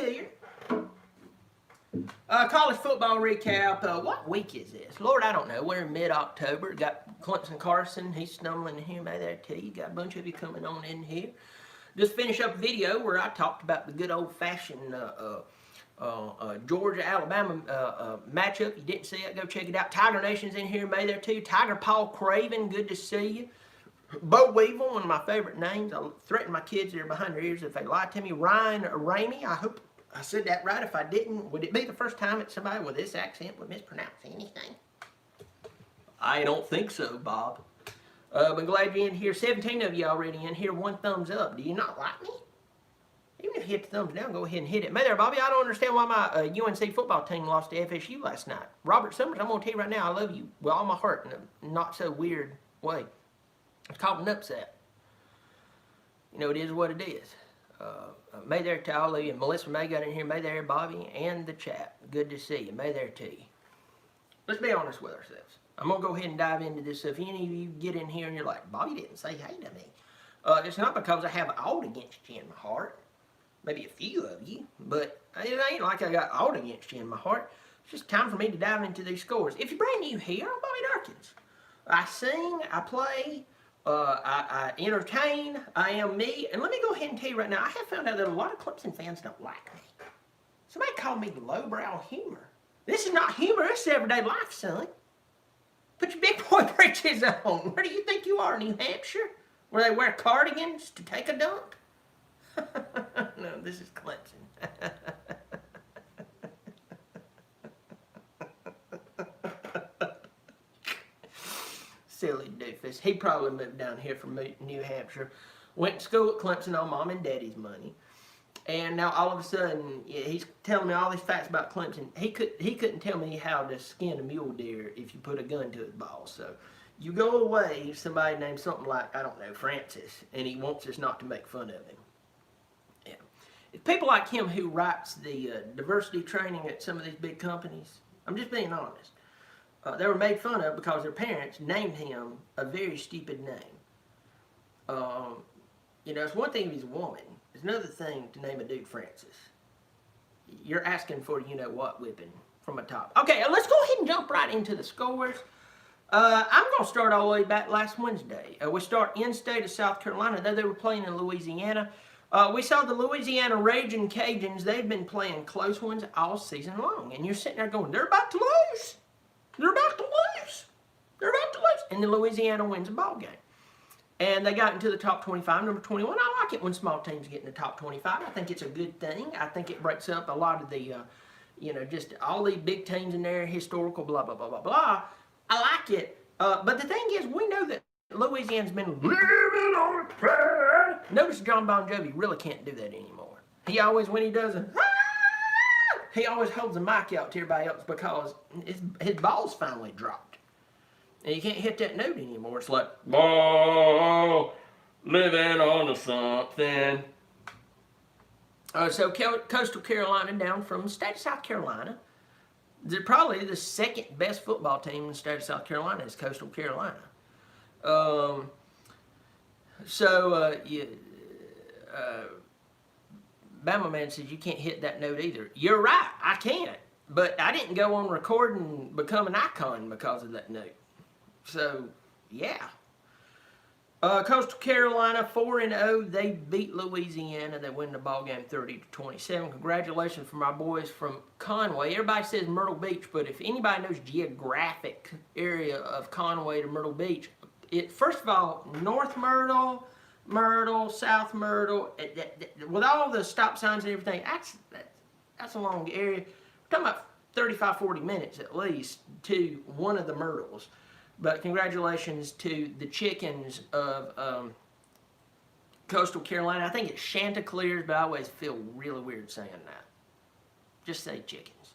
to you. College football recap. What week is this? Lord, I don't know. We're in mid-October. Got Clemson Carson. He's stumbling in here. Maybe there too. You got a bunch of you coming on in here. Just finish up a video where I talked about the good old-fashioned Georgia-Alabama matchup. You didn't see it, go check it out. Tiger Nation's in here. May there too. Tiger Paul Craven, good to see you. Bo Weevil, one of my favorite names. I threaten my kids that are behind their ears if they lie to me. Ryan Ramey, I hope I said that right. If I didn't, would it be the first time that somebody with this accent would mispronounce anything? I don't think so, Bob. But glad you're in here. 17 of you already in here. One thumbs up. Do you not like me? Even if you hit the thumbs down, go ahead and hit it. Hey there, Bobby. I don't understand why my UNC football team lost to FSU last night. Robert Summers, I'm going to tell you right now, I love you with all my heart in a not so weird way. It's called an upset. You know, it is what it is. May there to all of you. Melissa May got in here. May there, Bobby, and the chat. Good to see you. May there to you. Let's be honest with ourselves. I'm going to go ahead and dive into this. So if any of you get in here and you're like, Bobby didn't say hey to me. It's not because I have aught against you in my heart. Maybe a few of you. But it ain't like I got aught against you in my heart. It's just time for me to dive into these scores. If you're brand new here, I'm Bobby Dirkens. I sing, I play, I entertain, I am me. And let me go ahead and tell you right now, I have found out that a lot of Clemson fans don't like me. Somebody called me lowbrow humor. This is not humor, this is everyday life, son. Put your big boy britches on. Where do you think you are, New Hampshire? Where they wear cardigans to take a dunk? No, this is Clemson. Silly doofus. He probably moved down here from New Hampshire. Went to school at Clemson on mom and daddy's money. And now all of a sudden, yeah, he's telling me all these facts about Clemson. He couldn't tell me how to skin a mule deer if you put a gun to his balls. So you go away, somebody named something like, I don't know, Francis, and he wants us not to make fun of him. Yeah. It's people like him who writes the diversity training at some of these big companies. I'm just being honest. They were made fun of because their parents named him a very stupid name. You know, it's one thing if he's a woman. It's another thing to name a dude Francis. You're asking for you-know-what whipping from a top. Okay, let's go ahead and jump right into the scores. I'm going to start all the way back last Wednesday. We start in state of South Carolina, though they were playing in Louisiana. We saw the Louisiana Raging Cajuns. They've been playing close ones all season long. And you're sitting there going, they're about to lose. They're about to lose. They're about to lose. And then Louisiana wins a ball game. And they got into the top 25, number 21. I like it when small teams get in the top 25. I think it's a good thing. I think it breaks up a lot of the, you know, just all these big teams in there, historical, blah, blah, blah, blah, blah. I like it. But the thing is, we know that Louisiana's been living on a prayer. Notice John Bon Jovi really can't do that anymore. He always, when he does a, he always holds the mic out to everybody else because his balls finally dropped. And you can't hit that note anymore. It's like, oh, living on to something. So Coastal Carolina down from the state of South Carolina. They're probably the second best football team in the state of South Carolina is Coastal Carolina. Bama Man says you can't hit that note either. You're right, I can't. But I didn't go on record and become an icon because of that note. So, yeah. Coastal Carolina 4-0. They beat Louisiana. They win the ball game 30-27. Congratulations for my boys from Conway. Everybody says Myrtle Beach, but if anybody knows geographic area of Conway to Myrtle Beach, first of all, North Myrtle, South Myrtle, with all the stop signs and everything, that's a long area. We're talking about 35, 40 minutes at least to one of the Myrtles. But congratulations to the chickens of Coastal Carolina. I think it's Chanticleers, but I always feel really weird saying that. Just say chickens.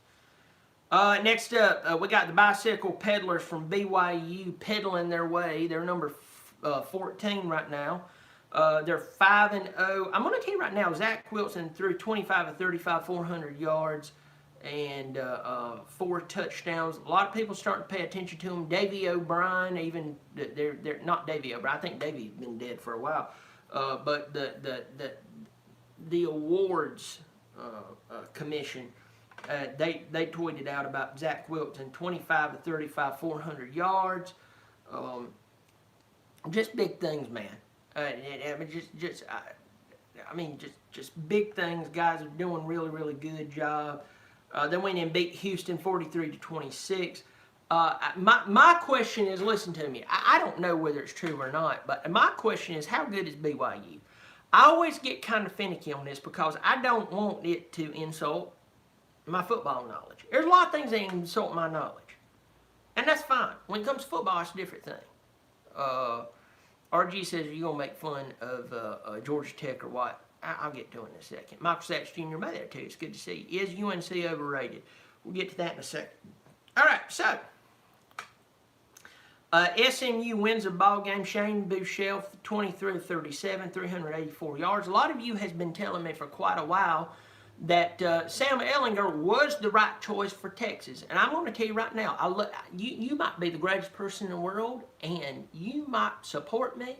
Next up, we got the Bicycle Peddlers from BYU peddling their way. They're number 14 right now. They're 5-0. I'm going to tell you right now, Zach Wilson threw 25 of 35, 400 yards. And 4 touchdowns. A lot of people starting to pay attention to him. Davey O'Brien, even they're not Davey O'Brien. I think Davey's been dead for a while. But the awards commission. They tweeted out about Zach Wilson, 25 to 35, 400 yards. Just big things, man. Just big things. Guys are doing really good job. They went and beat Houston 43 to 26. My question is, listen to me. I don't know whether it's true or not, but my question is, how good is BYU? I always get kind of finicky on this because I don't want it to insult my football knowledge. There's a lot of things that insult my knowledge, and that's fine. When it comes to football, it's a different thing. RG says, are you going to make fun of Georgia Tech or what? I'll get to it in a second. Michael Sachs Jr. made there too. It's good to see you. Is UNC overrated? We'll get to that in a second. All right, so SMU wins a ball game. Shane Buechele, 23-37, 384 yards. A lot of you has been telling me for quite a while that Sam Ehlinger was the right choice for Texas. And I'm going to tell you right now, you might be the greatest person in the world, and you might support me,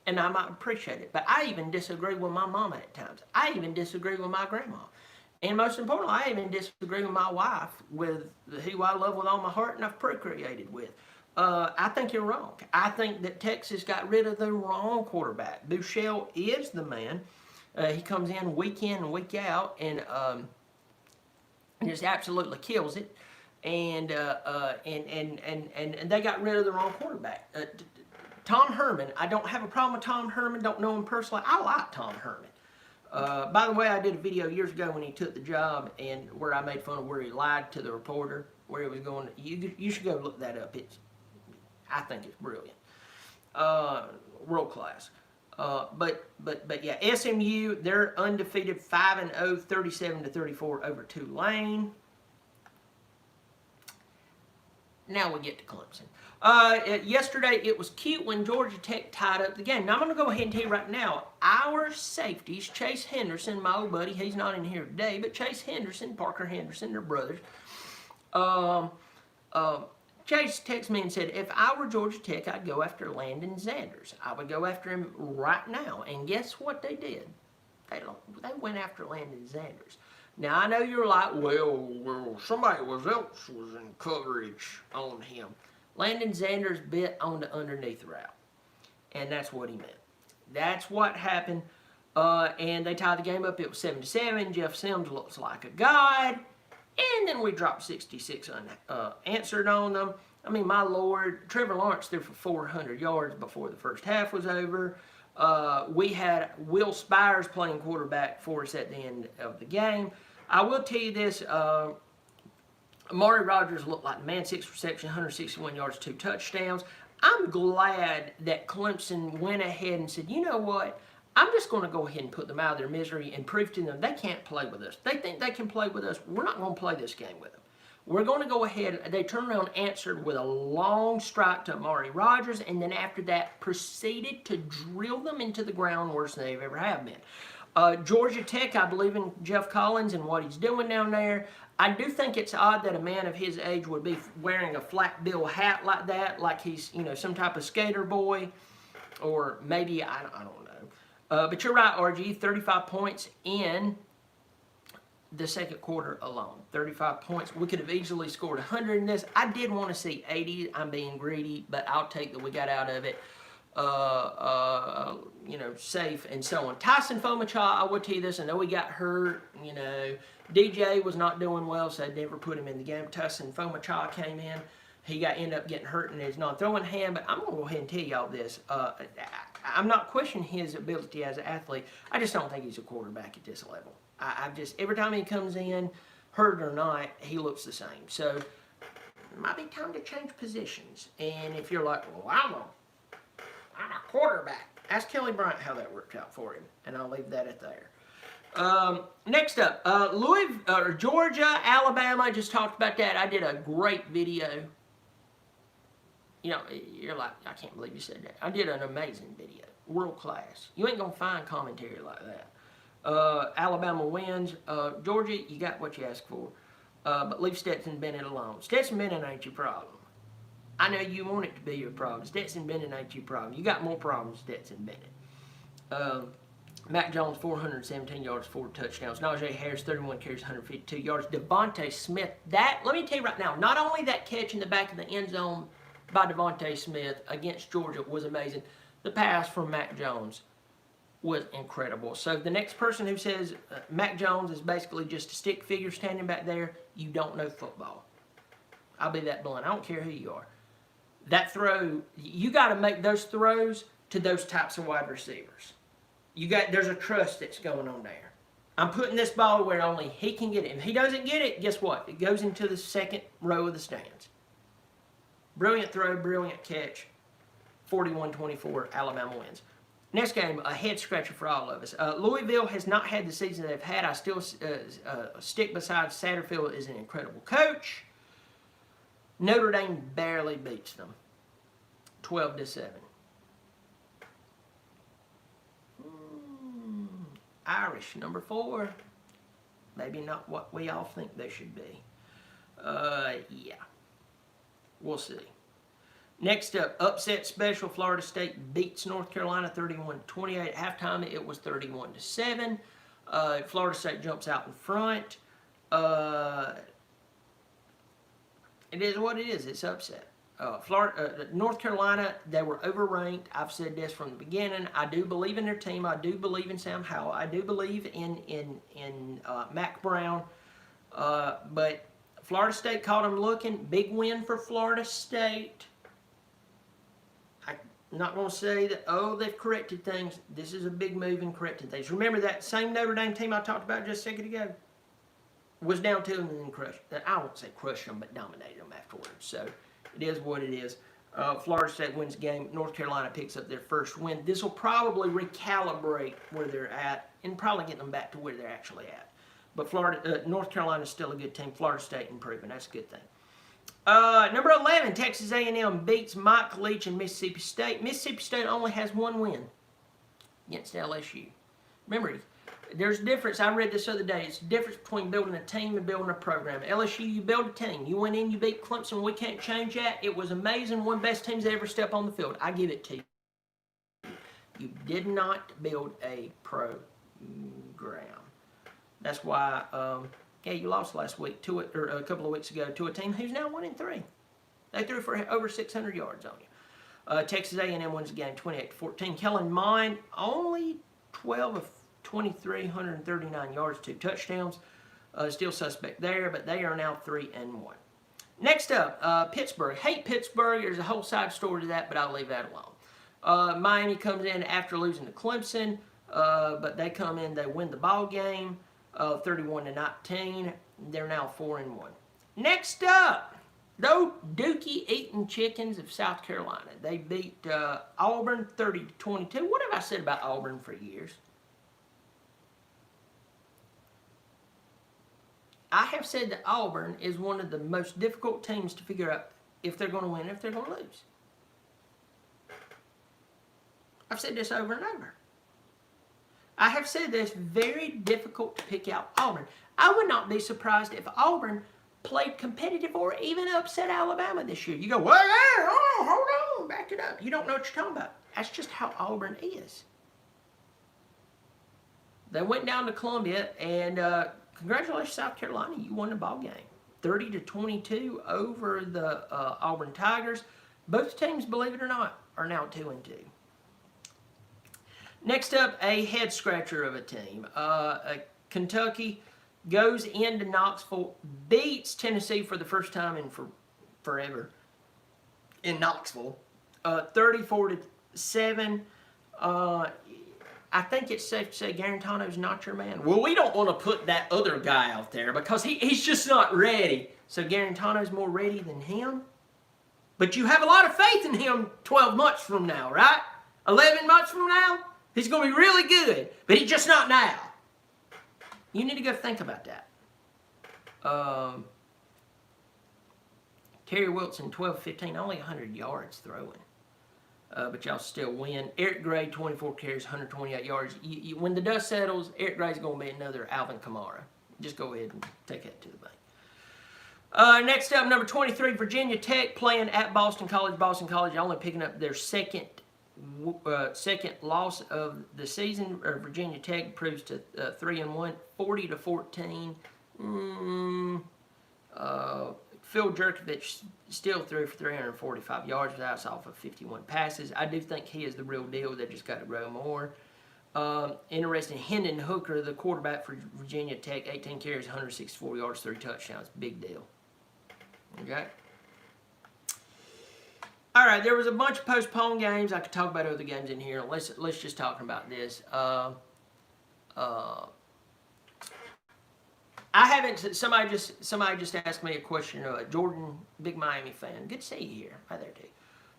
and I might appreciate it. But I even disagree with my mama at times. I even disagree with my grandma. And most importantly, I even disagree with my wife, with who I love with all my heart and I've procreated with. I think you're wrong. I think that Texas got rid of the wrong quarterback. Buechele is the man. He comes in and week out and just absolutely kills it. And they got rid of the wrong quarterback. Tom Herman, I don't have a problem with Tom Herman. Don't know him personally. I like Tom Herman. By the way, I did a video years ago when he took the job and where I made fun of where he lied to the reporter, where he was going. You should go look that up. I think it's brilliant. World class. But yeah, SMU, they're undefeated 5-0, 37-34 over Tulane. Now we get to Clemson. Yesterday, it was cute when Georgia Tech tied up the game. Now, I'm going to go ahead and tell you right now, our safeties, Chase Henderson, my old buddy, he's not in here today, but Chase Henderson, Parker Henderson, they're brothers. Chase texted me and said, if I were Georgia Tech, I'd go after Landon Zanders. I would go after him right now. And guess what they did? They went after Landon Zanders. Now, I know you're like, well, somebody else was in coverage on him. Landon Zanders bit on the underneath route. And that's what he meant. That's what happened. And they tied the game up. It was 7-7. Jeff Sims looks like a god. And then we dropped 66 unanswered on them. I mean, my Lord, Trevor Lawrence threw for 400 yards before the first half was over. We had Will Spires playing quarterback for us at the end of the game. I will tell you this, Amari Rodgers looked like the man, 6 receptions, 161 yards, 2 touchdowns. I'm glad that Clemson went ahead and said, you know what, I'm just going to go ahead and put them out of their misery and prove to them they can't play with us. They think they can play with us. We're not going to play this game with them. We're going to go ahead. They turned around and answered with a long strike to Amari Rodgers, and then after that proceeded to drill them into the ground worse than they've ever have been. Georgia Tech, I believe in Jeff Collins and what he's doing down there. I do think it's odd that a man of his age would be wearing a flat bill hat like that, like he's, some type of skater boy, or maybe, I don't know. But you're right, RG, 35 points in the second quarter alone. 35 points. We could have easily scored 100 in this. I did want to see 80. I'm being greedy, but I'll take that we got out of it, safe and so on. Tyson Fomachaw, I will tell you this. I know he got hurt. DJ was not doing well, so I never put him in the game. Tyson Fomachaw came in. He ended up getting hurt in his non-throwing hand, but I'm going to go ahead and tell y'all this. I'm not questioning his ability as an athlete. I just don't think he's a quarterback at this level. Every time he comes in, hurt or not, he looks the same. So it might be time to change positions. And if you're like, well, I'm a quarterback, ask Kelly Bryant how that worked out for him, and I'll leave that at there. Next up, Georgia, Alabama. I just talked about that. I did a great video. You're like, I can't believe you said that. I did an amazing video, world class. You ain't gonna find commentary like that. Alabama wins. Georgia, you got what you asked for, but leave Stetson Bennett alone. Stetson Bennett ain't your problem. I know you want it to be your problem. Stetson Bennett ain't your problem. You got more problems, Stetson Bennett. Mac Jones, 417 yards, 4 touchdowns. Najee Harris, 31 carries, 152 yards. Devontae Smith, let me tell you right now, not only that catch in the back of the end zone by Devontae Smith against Georgia was amazing, the pass from Mac Jones was incredible. So the next person who says Mac Jones is basically just a stick figure standing back there, you don't know football. I'll be that blunt. I don't care who you are. That throw, you got to make those throws to those types of wide receivers. There's a trust that's going on there. I'm putting this ball where only he can get it. If he doesn't get it, guess what? It goes into the second row of the stands. Brilliant throw, brilliant catch. 41-24, Alabama wins. Next game, a head scratcher for all of us. Louisville has not had the season they've had. I still stick beside Satterfield is an incredible coach. Notre Dame barely beats them, 12-7. Irish, number 4. Maybe not what we all think they should be. Yeah. We'll see. Next up, upset special. Florida State beats North Carolina 31-28. At halftime, it was 31-7. Florida State jumps out in front. It is what it is. It's upset. North Carolina, they were overranked. I've said this from the beginning. I do believe in their team. I do believe in Sam Howell. I do believe in Mac Brown. But Florida State caught them looking. Big win for Florida State. I'm not going to say that, they've corrected things. This is a big move in correcting things. Remember that same Notre Dame team I talked about just a second ago? Was down 2 and then crushed. I won't say crushed them, but dominated them afterwards. So it is what it is. Florida State wins the game. North Carolina picks up their first win. This will probably recalibrate where they're at and probably get them back to where they're actually at. But North Carolina is still a good team. Florida State improving. That's a good thing. Number 11, Texas A&M beats Mike Leach and Mississippi State. Mississippi State only has 1 win against LSU. Remember, there's a difference. I read this other day. It's the difference between building a team and building a program. LSU, you build a team. You went in, you beat Clemson. We can't change that. It was amazing. One of the best teams that ever step on the field. I give it to you. You did not build a program. That's why, you lost last week a couple of weeks ago to a team who's now 1-3. They threw for over 600 yards on you. Texas A&M wins the game 28-14. Kellen Mond only 12 of 23, 139 yards, 2 touchdowns. Still suspect there, but they are now 3-1. Next up, Pittsburgh. Hate Pittsburgh. There's a whole side story to that, but I'll leave that alone. Miami comes in after losing to Clemson, but they come in, they win the ball game, 31-19. They're now 4-1. Next up, those Dookie-eating chickens of South Carolina. They beat Auburn 30-22. What have I said about Auburn for years? I have said that Auburn is one of the most difficult teams to figure out if they're going to win, if they're going to lose. I've said this over and over. I have said that it's very difficult to pick out Auburn. I would not be surprised if Auburn played competitive or even upset Alabama this year. You go, well, yeah, hold on, back it up. You don't know what you're talking about. That's just how Auburn is. They went down to Columbia, and congratulations, South Carolina. You won the ball game. 30-22 over the Auburn Tigers. Both teams, believe it or not, are now 2-2. Next up, a head-scratcher of a team. Kentucky goes into Knoxville, beats Tennessee for the first time in forever in Knoxville. 34-7. I think it's safe to say Garantano's not your man. Well, we don't want to put that other guy out there because he's just not ready. So Garantano's more ready than him. But you have a lot of faith in him 12 months from now, right? 11 months from now? He's going to be really good, but he's just not now. You need to go think about that. Terry Wilson, 12-15, only 100 yards throwing. But y'all still win. Eric Gray, 24 carries, 128 yards. When the dust settles, Eric Gray's going to be another Alvin Kamara. Just go ahead and take that to the bank. Next up, number 23, Virginia Tech playing at Boston College. Boston College only picking up their second second loss of the season. Virginia Tech improves to 3-1, 40-14. Phil Jerkovich still threw for 345 yards without off of 51 passes. I do think he is the real deal. They just got to grow more. Interesting, Hendon Hooker, the quarterback for Virginia Tech, 18 carries, 164 yards, 3 touchdowns. Big deal. Okay. All right, there was a bunch of postponed games. I could talk about other games in here. Let's just talk about this. I haven't. Somebody just asked me a question. Jordan, big Miami fan. Good to see you here. Hi there, dude.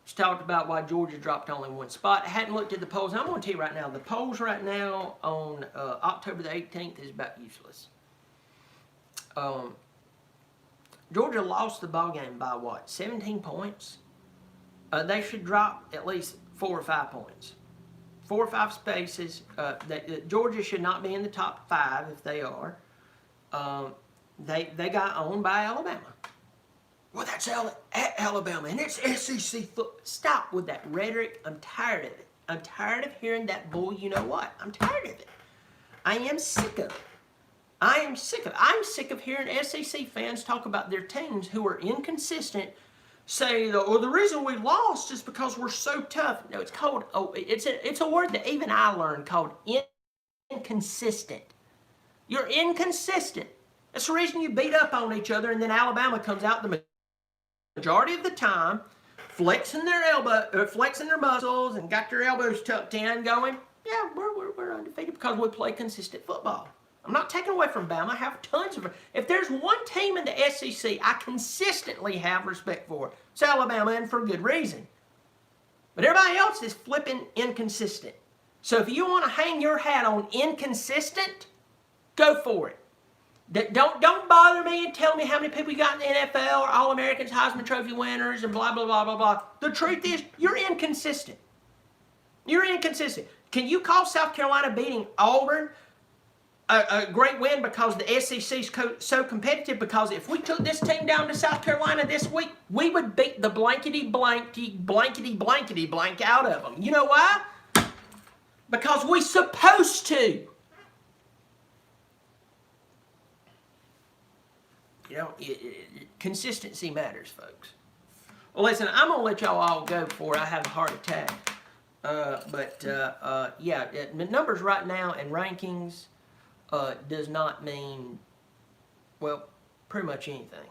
Just talked about why Georgia dropped only one spot. I hadn't looked at the polls. I'm going to tell you right now. The polls right now on October the 18th is about useless. Georgia lost the ball game by what? 17 points. They should drop at least 4 or 5 points. 4 or 5 spaces. Georgia should not be in the top 5 if they are. They got owned by Alabama. Well, that's Alabama, and it's SEC football. Stop with that rhetoric. I'm tired of it. I'm tired of hearing that bull. You know what? I'm tired of it. I am sick of it. I'm sick of hearing SEC fans talk about their teams who are inconsistent. Say the reason we lost is because we're so tough. No, it's called. It's a word that even I learned called inconsistent. You're inconsistent. That's the reason you beat up on each other, and then Alabama comes out the majority of the time, flexing their muscles, and got their elbows tucked in, going, yeah, we're undefeated because we play consistent football. I'm not taking away from Bama. I have tons of. If there's one team in the SEC I consistently have respect for, it's Alabama, and for good reason. But everybody else is flipping inconsistent. So if you want to hang your hat on inconsistent, go for it. Don't bother me and tell me how many people you got in the NFL, or All-Americans, Heisman Trophy winners, and blah, blah, blah, blah, blah. The truth is, you're inconsistent. You're inconsistent. Can you call South Carolina beating Auburn a great win because the SEC is so competitive? Because if we took this team down to South Carolina this week, we would beat the blankety blank out of them. You know why? Because we're supposed to. You know, consistency matters, folks. Well, listen, I'm going to let y'all all go before I have a heart attack. Yeah, numbers right now and rankings does not mean, well, pretty much anything.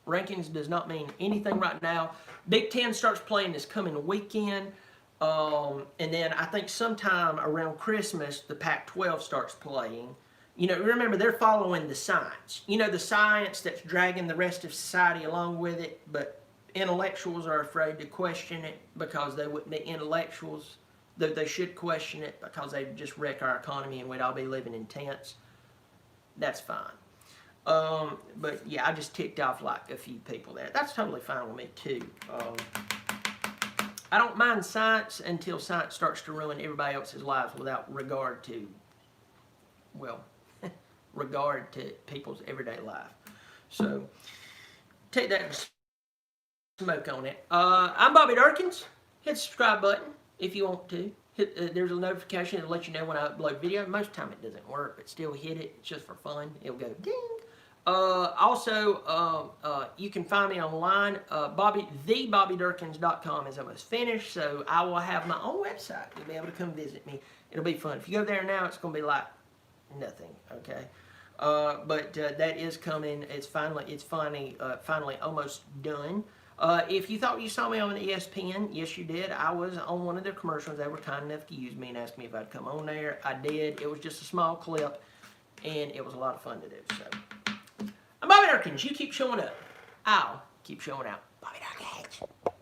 Rankings does not mean anything right now. Big Ten starts playing this coming weekend. And then I think sometime around Christmas, the Pac-12 starts playing. You know, remember, they're following the science. You know, the science that's dragging the rest of society along with it, but intellectuals are afraid to question it because they wouldn't be intellectuals. They should question it because they just wreck our economy and we'd all be living in tents. That's fine. But, yeah, I just ticked off like a few people there. That's totally fine with me, too. I don't mind science until science starts to ruin everybody else's lives without regard to, well, regard to people's everyday life. So, take that and smoke on it. I'm Bobby Dirkens. Hit the subscribe button if you want to. There's a notification to let you know when I upload video. Most of the time it doesn't work, but still hit it. It's just for fun. It'll go ding. Also, you can find me online. TheBobbyDirkens.com is almost finished, so I will have my own website. You'll be able to come visit me. It'll be fun. If you go there now, it's going to be like nothing, okay? But that is coming. It's finally almost done. If you thought you saw me on ESPN, yes, you did. I was on one of their commercials. They were kind enough to use me and ask me if I'd come on there. I did. It was just a small clip, and it was a lot of fun to do. So, I'm Bobby Dirkens. You keep showing up. I'll keep showing out.